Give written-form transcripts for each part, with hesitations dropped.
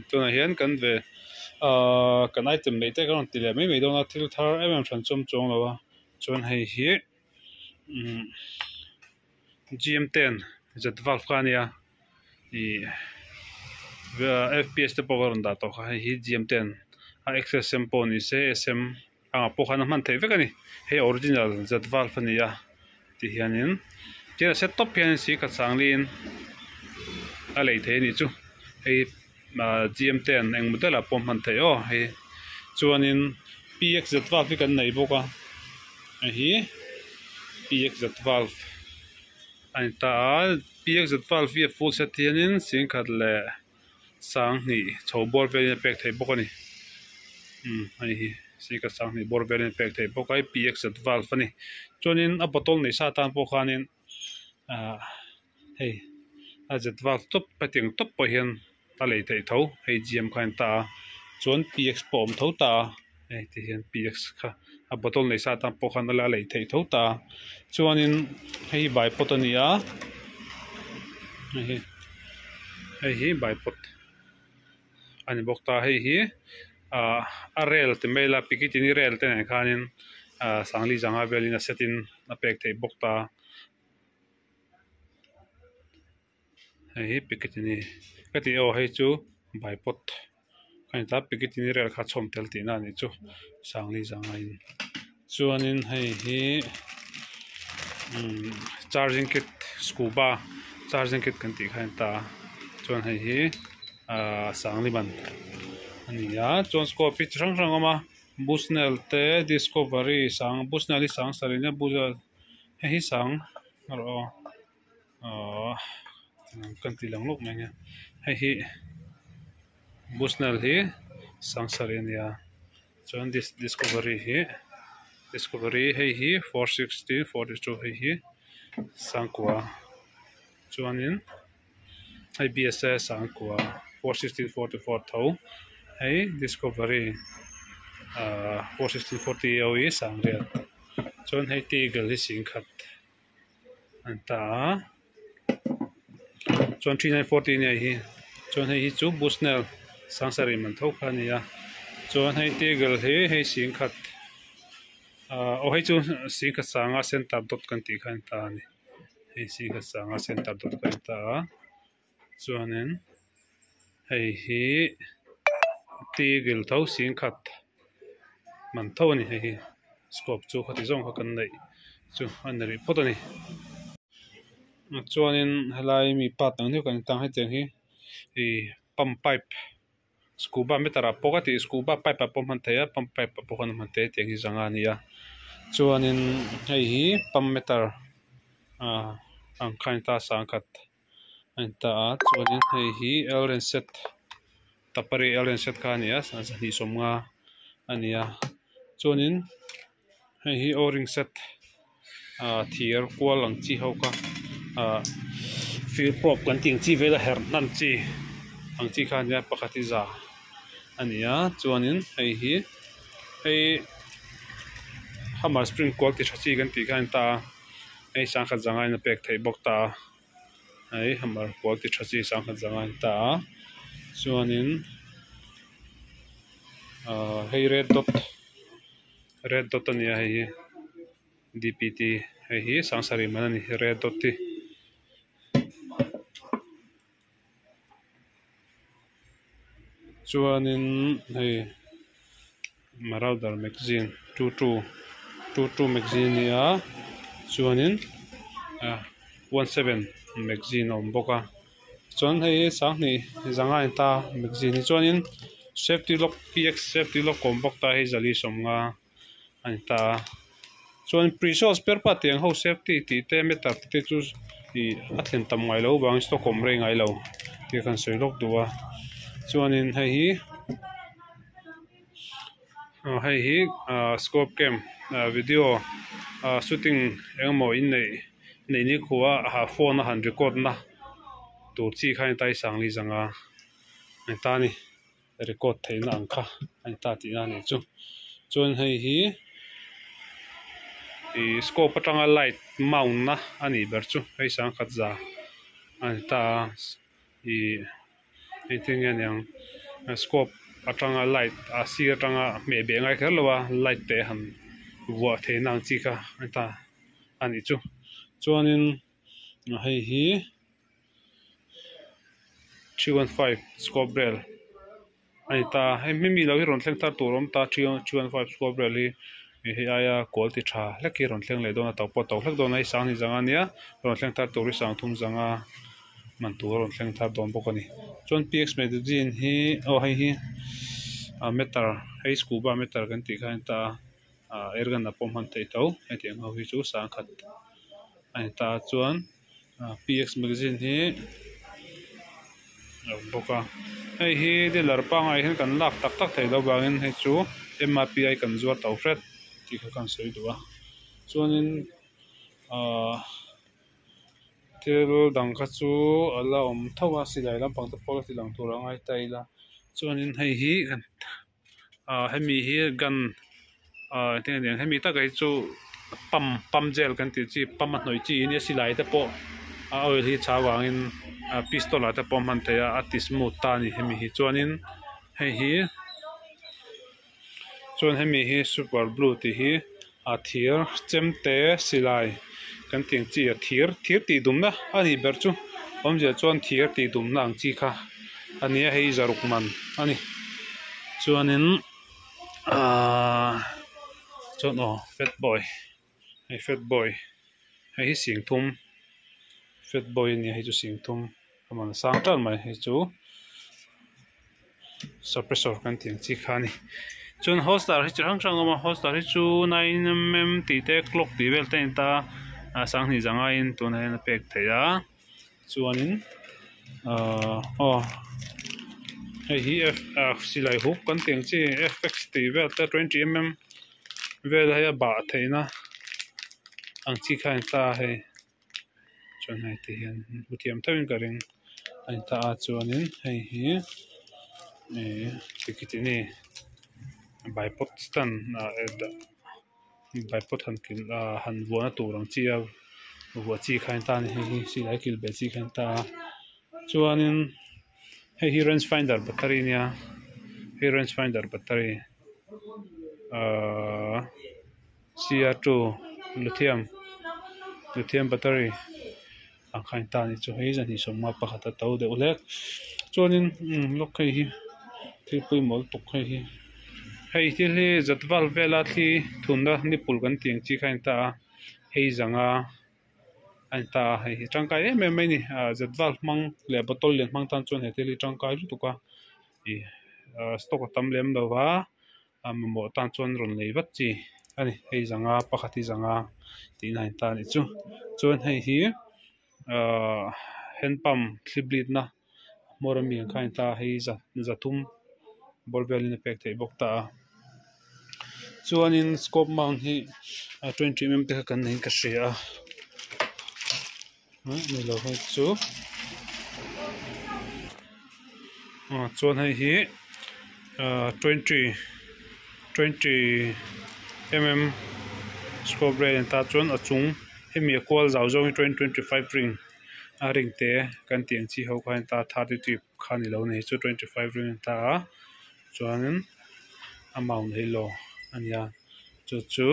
tuna hian kan ve kan item nei te kan ti le mai mai dona thil thar em than chom lawa chuan hei hi GM10 zet valve khania I FPS te power da to kha hi GM10 a XSM poni se SM anga pokhana man thei vekani he original zet valve ani ya ti hianin tira set top hian si ka changlin a lei the ni chu hei GM10 eng model a pom man thei o hei chuanin PX zet valve kan nei boka hi PX zet valve anh ta PX zet valve vi full set hianin sin khat le sang ni chhobor ve pek thei bokani ai hi si ka sang ni bor ve pek thei bokai PX zet valve ani chuanin a bottle nei sa tan pokhanin hei a zet valve top pating top po hian ta lei thei tho hei GM khan ta chuan PX pom tho ta hei ti hian PX kha a bottle nei sa tan pokhan la lei thei tho ta chuanin hei bai pot ania hei hi bai pot ani bok ta hei hi a rel te mela pikit ni rel te nei khanin sangli janga velina setin a pek thei bok ta hei pikit ni kati o hei chu bai pot kan ta pikit ni rel kha chom tel ti na ni chu sangli janga in chuanin hei hi charging kit scuba charging kit kan ti khan ta chuan hei hi sangli ban ania chuan scope pi rang rang ama busnel te discovery sang busnel sang sarina buzal hei sang ro kan ti lang lok mai nge hei hi busnel hi sang sarina chuan discovery hei hi 460 42 hei hi sangkwa chuanin hei BSS sangkwa 460 44 tho hei discovery 460 40 OE sangriat chuan hei Teagle hi sing khat anta chuan 3940 nei hi chuan hei hi chu busnel sangsari man tho khania chuan hei Teagle hei sing khat hei chu sing khat sanga center dot kan ti khan ta ni hei sing khat sanga center dot kan ta chuanin hei hi Teagle tho sing khat man tho ni hei scope chu khati zong kha kan nei chu anri photoni chuanin helai mi pat ang ni kan tang hei cheng hi pump pipe scuba metara pokati scuba pipe pom han theya pump pipe pokhan man te teng hi zanga nia chuanin hei hi pump meter ang khain ta sang khat anta chuanin hei hi allen set tapari allen set kha ania san ni somnga ania chuanin hei hi o-ring set thiar kwal ang chi ho ka fill prop kan ting chi vela her nan chi ang chi kha nia pakhati za ania chuanin hei hi hei hammer spring kwal ti thachi kan ti khan ta hei sang khat zanga in pek thei bok ta hei hammer kwal ti thachi sang khat zanga in ta chuanin hei red dot ania hei DPT hei hi sangsari manani red dot ti chuanin hei Marauder magazine 22 magazine nia chuanin 17 magazine om boka chuan hei sang ni zanga in ta magazine ni chuanin safety lock PX safety lock kom bok ta hei zali somnga an ta chuan pre-show spare part tiang ho safety ti te meta te chu I atlen tam ngai lo bang stock om rei ngai lo ti kan soi lok duwa chuanin hei hi scope cam video shooting engmo in nei ni khuwa phone han record na tur chi khain tai sangli zanga ai ta ni record theina ang kha ai ta ti na ni chu chuan hei hi scope atanga light mount na ani ber chu hei sang khat za ai ta thing yang scope atanga light si atanga me be ngai khalwa light te han wa the nang chi ka ata ani chu chuanin hei hi 315 scope rail ai ta hei mi lo hi ron thleng tar turom ta 315 scope rail hi hei aya quality tha leki ron thleng le dona to po to hlek dona hi sang ni zanga nia ron thleng tar turi sang thum zanga man tur ron thleng tar don bokani chon px magazine hi hei hi meter hei scuba meter kan ti khan ta ergan na pom han te to hetiang ho hi chu sang khat ai ta chuan px magazine hi boka hei hi dealer pa ngai hin kan lak tak tak thei lo bangin hei chu mrpi kan zuar tau fret ti kha kan soi duwa chuanin tel dang kha chu ala om thawa silai lampang te pol ti lang tur angai taila chuanin hei hi kan hemi hi gan tiang hemi ta kai chu pam gel kan ti chi pam hnoi chi ni silai te po oil hi chawangin pistol ata pom han te ati smooth ta ni hemi hi chuanin hei hi chuan hemi hi super blue ti hi thir chemte silai kan tiang chi thir ti dumna ani ber chu omje chuan thir ti dumna ang chi kha ania hei zaruk man ani chuanin chuan fat boy hei sing thum fat boy ni hei chu sing thum aman sang tan mai hei chu suppressor kan tiang chi kha ni chuan holster hi chang ma holster hi chu 9mm ti te clock ti vel te ta sang ni zanga in tun hen pek theya chuanin hei hi silai hook kan tiang chi fx ti vel ta 20mm vel hai ba theina ang chi kha ta hei chuan hei ti hian buthiam thawin ka ring ai ta chuanin hei hi tikitini bipod stand bipod han vuana turang chi vua chi khain ta ni hi silai kil be chi khain ta chuanin hei hi range finder battery nia hei range finder battery CR2 lithium battery ang khain ta ni chu hei zani somma pakhata to de ulek chuanin lok hei hi thil pui mol tuk hei thil hi zatwal vela thi thunda nipul kan tiang chi khain ta hei zanga an ta hei tangkai mai ni zatwal mang le botol len mang tan chuan he thil hi tangkai lu tuka stock tam lem lo wa mo tan chuan ron lei wat chi ani hei zanga pakhati zanga tin hain ta ni chu chuan hei hi hand pump clip na morami khain ta hei zathum bolvelin pek thei bok ta chuanin scope mount hi 20mm te kan nei ka hria ni lo hoi chu chuan hei hi 20mm scope rail ta chuan achung hemi kwal zau zo 2025 ring ring te kan tiang chi ho khain ta 32 khani lo nei chu 25 ring ta chuanin amount hei lo ania chu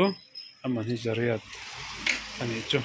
aman hi zariat ani chu